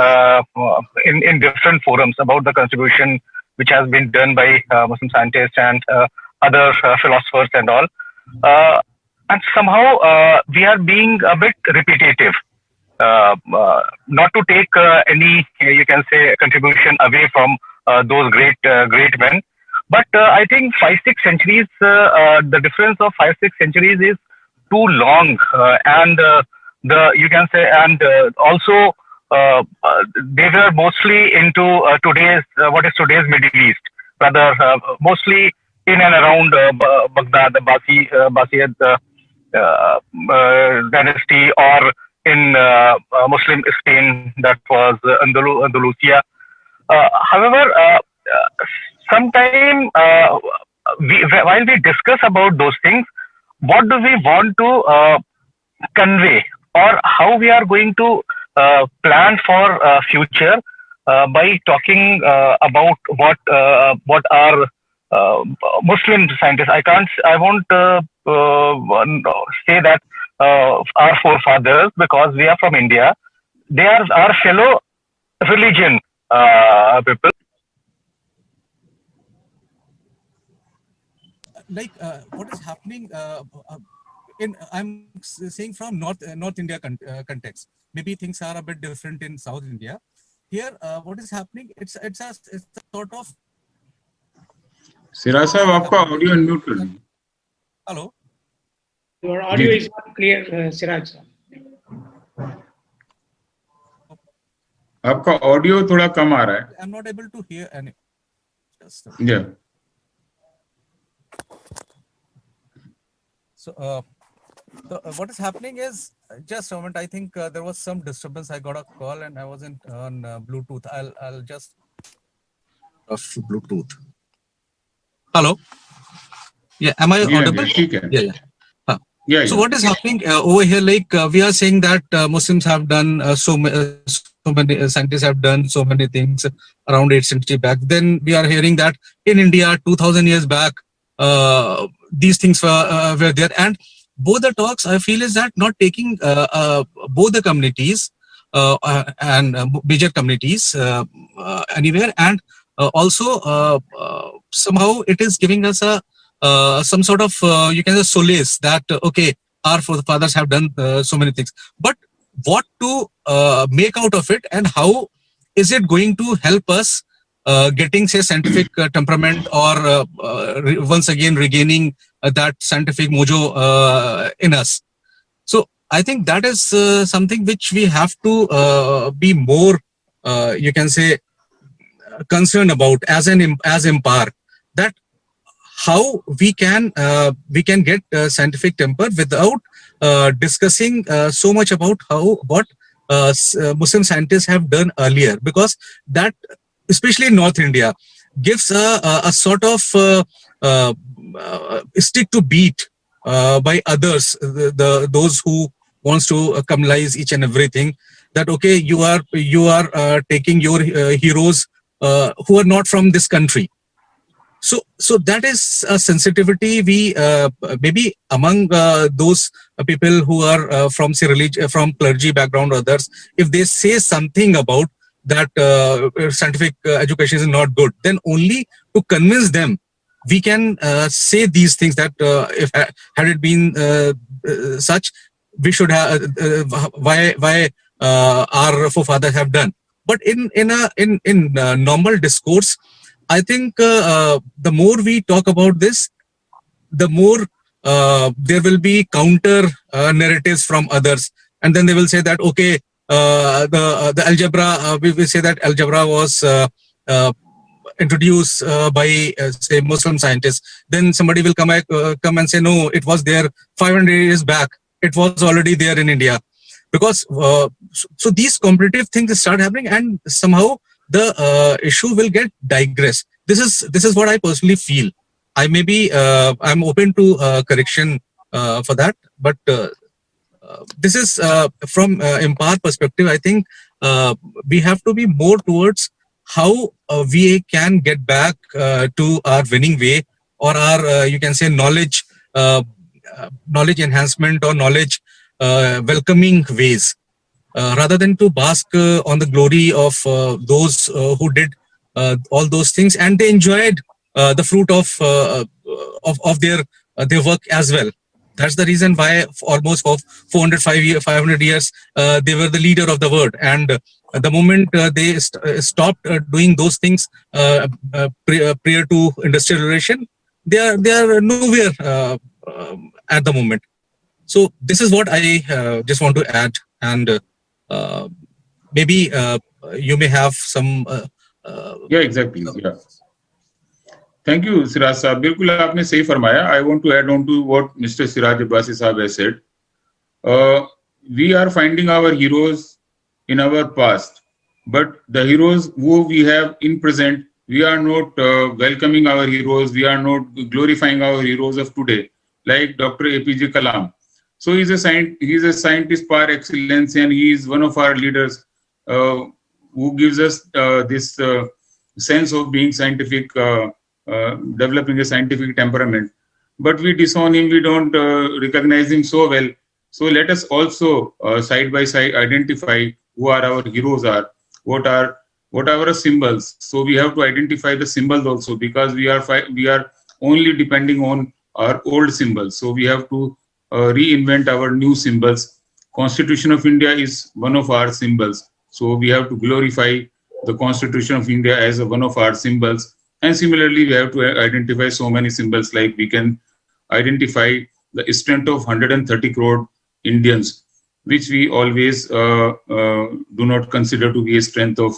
in different forums about the contribution which has been done by Muslim scientists and other philosophers and all. And somehow we are being a bit repetitive, not to take any, you can say, contribution away from those great men. But I think 5-6 centuries, the difference of 5-6 centuries is too long, and you can say, and also they were mostly into today's Middle East, rather mostly in and around Baghdad, the Abbasid dynasty, or in Muslim Spain, that was Andalusia. However, sometime while we discuss about those things, what do we want to convey, or how we are going to plan for future by talking about what are Muslim scientists. I won't say that our forefathers, because we are from India. They are our fellow religion people. Like what is happening I'm saying from North India context. Maybe things are a bit different in South India. Here, what is happening? It's a sort of. Siraj साहब आपका audio unmute कर दीजिए. Hello. Your audio is not clear, Siraj. आपका audio थोड़ा कम आ रहा है. I'm not able to hear any. Yeah. So, what is happening is, just a moment. I think there was some disturbance. I got a call and I wasn't on Bluetooth. I'll just off Bluetooth. Hello. Yeah. Am I audible? Yeah. Yeah. So what is happening over here? Like we are saying that Muslims have done so many scientists have done so many things around 8th century back. Then we are hearing that in India 2000 years back these things were there, and both the talks I feel is that not taking both the communities and major communities anywhere, and also somehow it is giving us a some sort of you can say solace that okay, our forefathers have done so many things, but what to make out of it, and how is it going to help us getting say scientific temperament, or once again regaining that scientific mojo in us. So I think that is something which we have to be more you can say concerned about as Impar, that how we can get scientific temper without discussing so much about what Muslim scientists have done earlier, because that especially in North India gives a sort of stick to beat by others, those who wants to communalize each and everything. That okay, you are taking your heroes who are not from this country. So that is a sensitivity we maybe among those people who are from say from clergy background or others, if they say something about that scientific education is not good, then only to convince them we can say these things, that if had it been such, we should have why our forefathers have done. But in normal discourse, I think the more we talk about this, the more there will be counter narratives from others, and then they will say that okay, the algebra, we will say that algebra was introduced by say Muslim scientists. Then somebody will come and say no, it was there 500 years back. It was already there in India, because so these competitive things start happening, and somehow the issue will get digress. This is what I personally feel. I may be I'm open to correction for that, but this is from Impar perspective. I think we have to be more towards how we can get back to our winning way, or our you can say knowledge enhancement, or knowledge welcoming ways, rather than to bask on the glory of those who did all those things, and they enjoyed the fruit of their work as well. That's the reason why almost for 500 years they were the leader of the world. And the moment they stopped doing those things prior to industrial revolution, they are nowhere at the moment. So this is what I just want to add, and maybe you may have some. Yeah, exactly. Yeah. Thank you, Siraj Saab. बिल्कुल आपने सही फरमाया. I want to add on to what Mr. Siraj Abbasi Saab has said. We are finding our heroes in our past, but the heroes who we have in present, we are not welcoming our heroes. We are not glorifying our heroes of today, like Dr. APJ Kalam. So he is a scientist par excellence, and he is one of our leaders who gives us this sense of being scientific, developing a scientific temperament. But we disown him, we don't recognize him so well. So let us also side by side identify who are our heroes are, what are our symbols. So we have to identify the symbols also, because we are only depending on our old symbols. So we have to reinvent our new symbols. Constitution of India is one of our symbols. So we have to glorify the Constitution of India as one of our symbols. And similarly, we have to identify so many symbols, like we can identify the strength of 130 crore Indians, which we always do not consider to be a strength of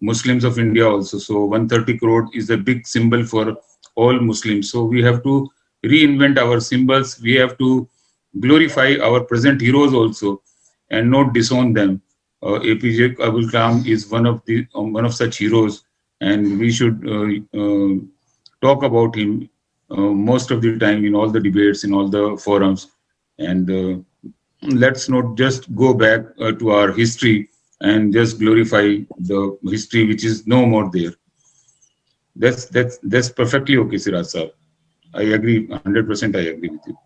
Muslims of India also. So 130 crore is a big symbol for all Muslims. So we have to reinvent our symbols. We have to glorify our present heroes also, and not disown them. APJ Abdul Kalam is one of such heroes, and we should talk about him most of the time in all the debates, in all the forums. And let's not just go back to our history and just glorify the history which is no more there. That's perfectly okay, Siraj Saab. I agree, 100%. I agree with you.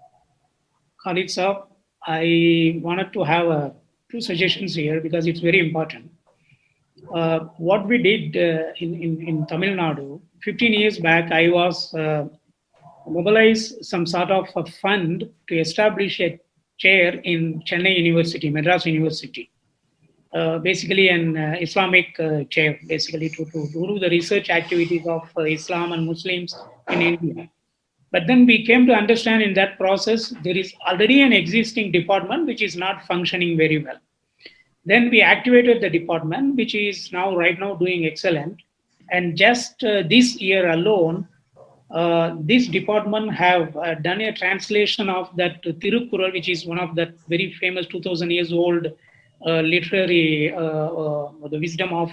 Khalid Saab, I wanted to have two suggestions here, because it's very important. What we did in Tamil Nadu 15 years back, I was mobilized some sort of a fund to establish a chair in Chennai University, Madras University, basically an Islamic chair, basically to do the research activities of Islam and Muslims in India. But then we came to understand in that process, there is already an existing department which is not functioning very well. Then we activated the department, which is right now doing excellent. And just this year alone, this department have done a translation of that Tirukkural, which is one of that very famous 2000 years old literary, the wisdom of,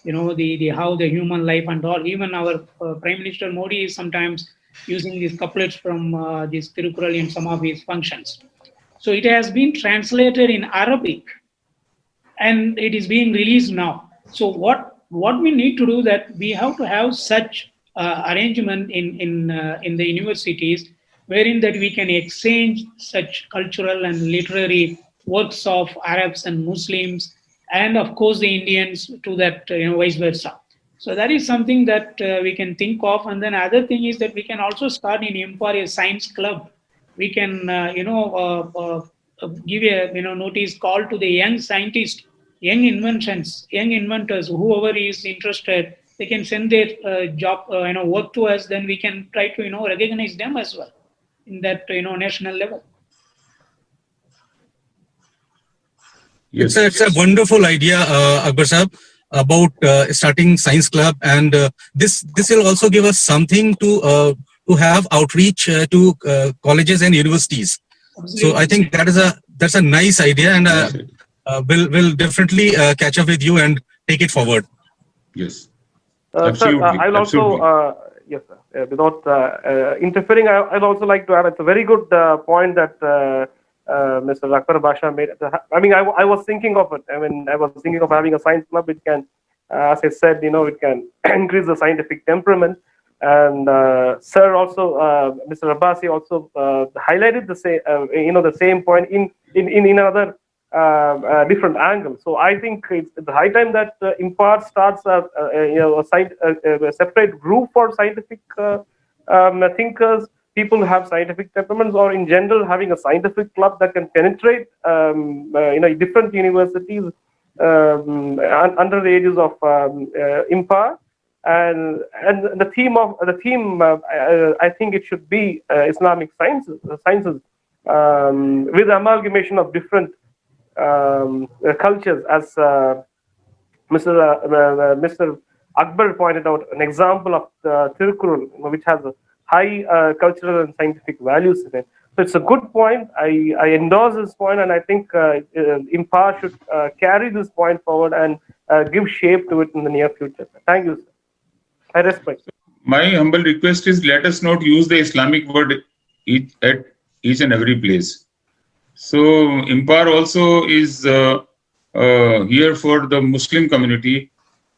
the how the human life and all. Even our Prime Minister Modi is sometimes using these couplets from this Tirukural in some of his functions. So it has been translated in Arabic and it is being released now. So what we need to do, that we have to have such arrangement in the universities, wherein that we can exchange such cultural and literary works of Arabs and Muslims, and of course the Indians to that, vice versa. So that is something that we can think of. And then other thing is that we can also start in Impar a science club. We can give a notice call to the young scientists, young inventions, young inventors, whoever is interested. They can send their job work to us. Then we can try to recognize them as well in that national level. Yes. It's a wonderful idea, Akbar Sahab, about starting science club, and this will also give us something to have outreach to colleges and universities. Absolutely. So I think that's a nice idea, and we'll definitely catch up with you and take it forward. Yes. Sir, Absolutely. I'll also, yes, sir, without interfering, I'd also like to add, it's a very good point that Mr. Akbar Basha made. I mean, I was thinking of it. I mean, I was thinking of having a science club. It can, as I said, it can increase the scientific temperament. And Sir also, Mr. Abbasi also highlighted the same, the same point in another different angle. So I think it's the high time that Impar starts a separate group for scientific thinkers, people who have scientific temperaments, or in general having a scientific club that can penetrate different universities under the aegis of Impar. And the theme I think it should be Islamic sciences with amalgamation of different cultures, as Mr. Akbar pointed out, an example of the Tirukural, which has a high cultural and scientific values in it. So it's a good point. I endorse this point, and I think Impar should carry this point forward and give shape to it in the near future. Thank you, sir. I respect. My humble request is, let us not use the Islamic word at each and every place. So Impar also is here for the Muslim community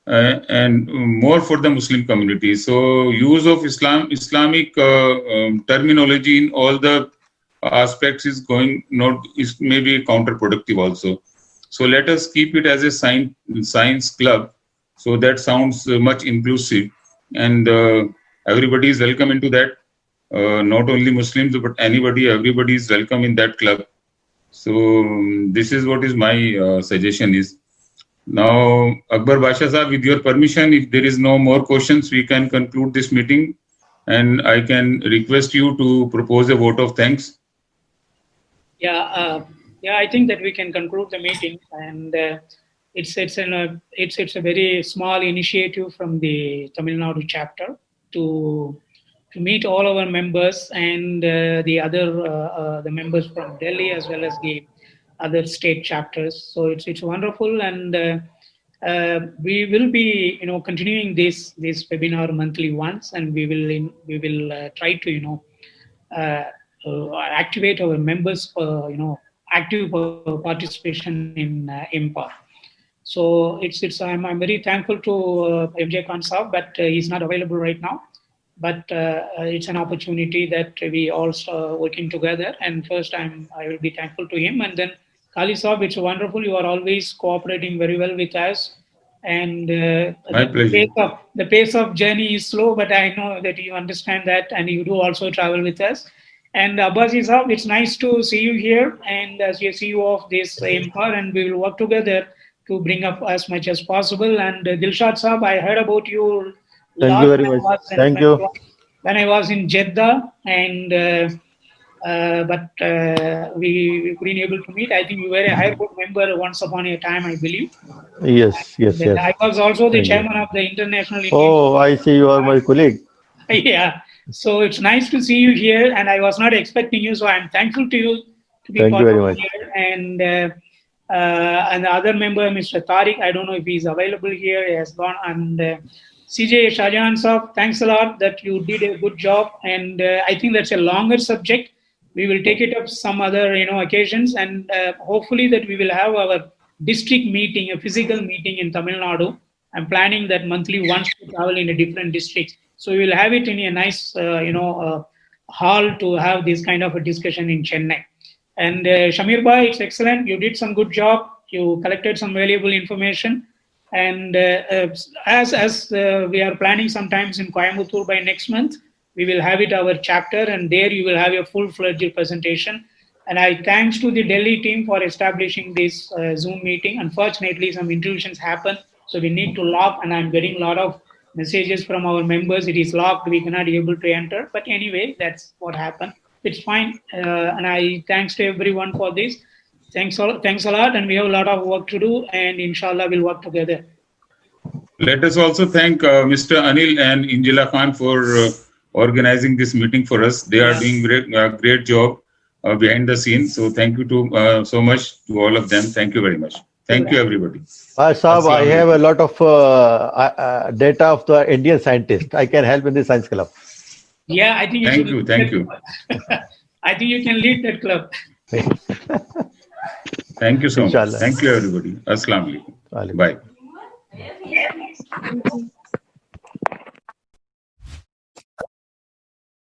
and more for the Muslim community. So use of Islamic terminology in all the aspects is maybe counterproductive also. So let us keep it as a science club. So that sounds much inclusive, and everybody is welcome into that. Not only Muslims, but everybody is welcome in that club. So this is what is my suggestion is. Now, Akbar Basha Sahab, with your permission, if there is no more questions, we can conclude this meeting, and I can request you to propose a vote of thanks. Yeah, I think that we can conclude the meeting, and it's a very small initiative from the Tamil Nadu chapter to meet all our members and the members from Delhi, as well as the other state chapters. So it's wonderful, and we will be continuing this webinar monthly once, and we will try to activate our members for active participation in Impar. So I'm very thankful to MJ Khan Saab, but he's not available right now. But it's an opportunity that we all are working together. And first, I will be thankful to him. And then Kali Saab, it's wonderful. You are always cooperating very well with us. And the pace of journey is slow, but I know that you understand that, and you do also travel with us. And Abbasi Saab, it's nice to see you here, and as you CEO of this Impar, and we will work together to bring up as much as possible. And Dilshad Saab, I heard about you. Thank you very much. Thank you. When I was in Jeddah, and but we been able to meet. I think you were a high court member once upon a time, I believe. Yes. I was also the chairman of the International Indian. Oh, I see you are my colleague. Yeah. So it's nice to see you here, and I was not expecting you, so I'm thankful to you to be Thank part you very of much. here. And the other member, Mr. Tariq, I don't know if he's available here. He has gone, and CJ Shahjahan Saab, thanks a lot that you did a good job. And I think that's a longer subject. We will take it up some other, occasions, and hopefully that we will have our district meeting, a physical meeting in Tamil Nadu. I'm planning that monthly once to travel in a different district. So we will have it in a nice, hall to have this kind of a discussion in Chennai. And Shamir Bhai, it's excellent. You did some good job. You collected some valuable information. And as we are planning sometimes in Coimbatore by next month, we will have it our chapter, and there you will have a full-fledged presentation. And I thanks to the Delhi team for establishing this Zoom meeting. Unfortunately, some intrusions happen, so we need to lock, and I'm getting a lot of messages from our members. It is locked, we cannot be able to enter. But anyway, that's what happened. It's fine. And I thanks to everyone for this. Thanks a lot, and we have a lot of work to do, and inshallah we'll work together. Let us also thank Mr. Anil and Injila Khan for organizing this meeting for us. They are doing great job behind the scenes. So thank you to so much to all of them. Thank you very much. Thank you, everybody. Saab, I have a lot of data of the Indian scientists. I can help in the science club. Yeah, I think Thank you. I think you can lead that club. Thank you so much. Inshallah. Thank you, everybody. Assalamu alaikum. Bye.